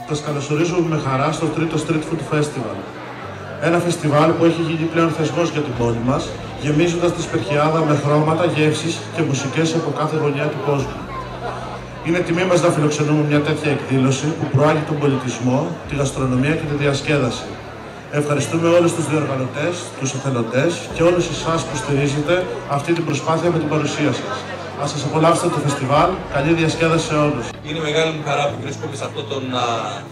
Σας καλωσορίζουμε με χαρά στο τρίτο Street Food Festival. Ένα φεστιβάλ που έχει γίνει πλέον θεσμός για την πόλη μας, γεμίζοντας τη Σπερχιάδα με χρώματα, γεύσεις και μουσικές από κάθε γωνιά του κόσμου. Είναι τιμή μας να φιλοξενούμε μια τέτοια εκδήλωση που προάγει τον πολιτισμό, τη γαστρονομία και τη διασκέδαση. Ευχαριστούμε όλους τους διοργανωτές, τους εθελοντές και όλους εσάς που στηρίζετε αυτή την προσπάθεια με την παρουσία σας. Ας σας απολαύσετε το φεστιβάλ. Καλή διασκέδαση σε όλους. Είναι μεγάλη μου χαρά που βρίσκομαι σε αυτόν τον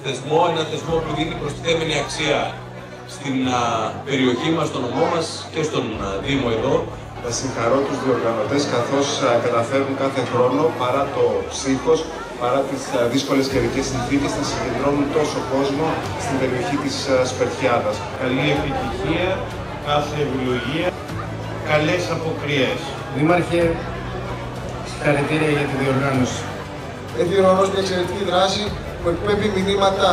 θεσμό, ένα θεσμό που δίνει προστιθέμενη αξία στην περιοχή μας, στον νομό μας και στον Δήμο εδώ. Θα συγχαρώ τους διοργανωτές καθώς καταφέρουν κάθε χρόνο, παρά το ψύχος, παρά τις δύσκολες καιρικές συνθήκες, να συγκεντρώνουν τόσο κόσμο στην περιοχή της Σπερχιάδας. Καλή επιτυχία, κάθε ευλογία, καλές αποκριές. Δήμαρχε, συγχαρητήρια για τη διοργάνωση. Έχει διοργανώσει μια εξαιρετική δράση που εκπέμπει μηνύματα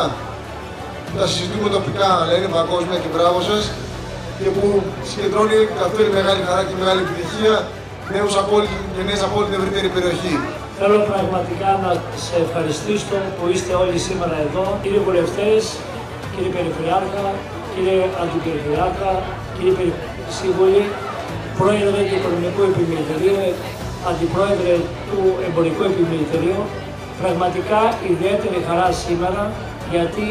που τα συζητούμε τοπικά, αλλά είναι παγκόσμια και μπράβο σας, και που συγκεντρώνει αυτό είναι μεγάλη χαρά και μεγάλη επιτυχία νέους και νέες από όλη την ευρύτερη περιοχή. Θέλω πραγματικά να σε ευχαριστήσω που είστε όλοι σήμερα εδώ, κύριοι βουλευτές, κύριε Περιφερειάρχα, κύριε Αντιπεριφερειάρχα, κύριοι Σύμβουλοι, Πρόεδρε του Οικονομικού Επιμελητηρίου, Αντιπρόεδρε του Εμπορικού Επιμελητηρίου. Πραγματικά ιδιαίτερη χαρά σήμερα, γιατί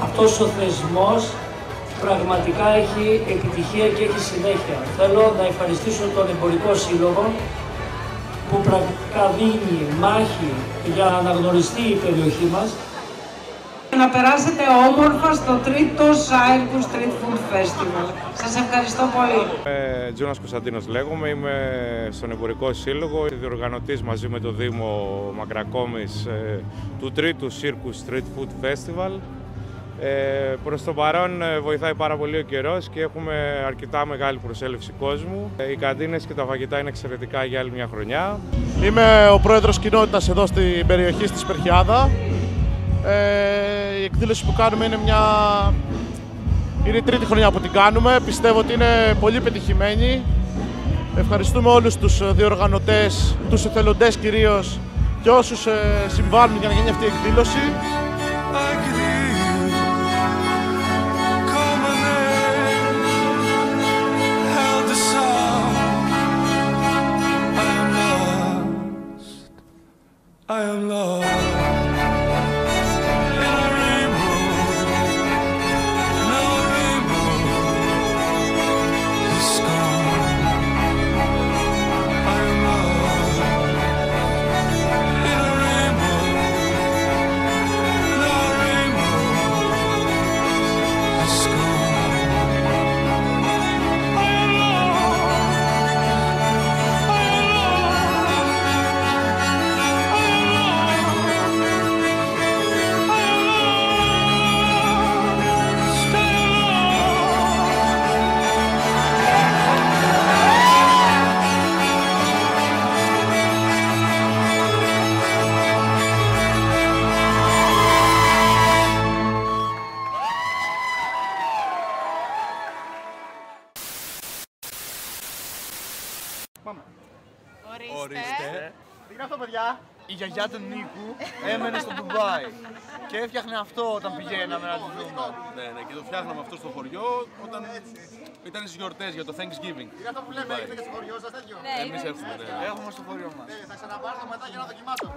αυτός ο θεσμός πραγματικά έχει επιτυχία και έχει συνέχεια. Θέλω να ευχαριστήσω τον Εμπορικό Σύλλογο που πραγματικά δίνει μάχη για να αναγνωριστεί η περιοχή μας. Να περάσετε όμορφα στο τρίτο Cyprus Street Food Festival. Σας ευχαριστώ πολύ. Τζούνας Κωνσταντίνος λέγομαι, είμαι στον Εμπορικό Σύλλογο, διοργανωτής μαζί με το Δήμο Μακρακόμης του τρίτου Circus Street Food Festival. Προς το παρόν βοηθάει πάρα πολύ ο καιρός και έχουμε αρκετά μεγάλη προσέλευση κόσμου. Οι καντίνες και τα φαγητά είναι εξαιρετικά για άλλη μια χρονιά. Είμαι ο πρόεδρος κοινότητας εδώ στην περιοχή στη Σπερχιάδα. Η εκδήλωση που κάνουμε είναι η τρίτη χρονιά που την κάνουμε. Πιστεύω ότι είναι πολύ πετυχημένη. Ευχαριστούμε όλους τους διοργανωτές, τους εθελοντές κυρίως και όσους συμβάλλουν για να γίνει αυτή η εκδήλωση. I am lost. Ορίστε. Τι είναι αυτό, παιδιά? Η γιαγιά του Νίκου έμενε στο Ντουμπάι και έφτιαχνε αυτό όταν πηγαίναμε να τη δούμε. Ναι, και το φτιάχναμε αυτό στο χωριό όταν ήταν στις γιορτές για το Thanksgiving. Είναι αυτό που λέμε, έχετε και στο χωριό σας τέτοιο? Ναι, εμείς έχουμε, ναι. Έχουμε στο χωριό μας. Θα ξαναπάρθω μετά για να δοκιμάσω.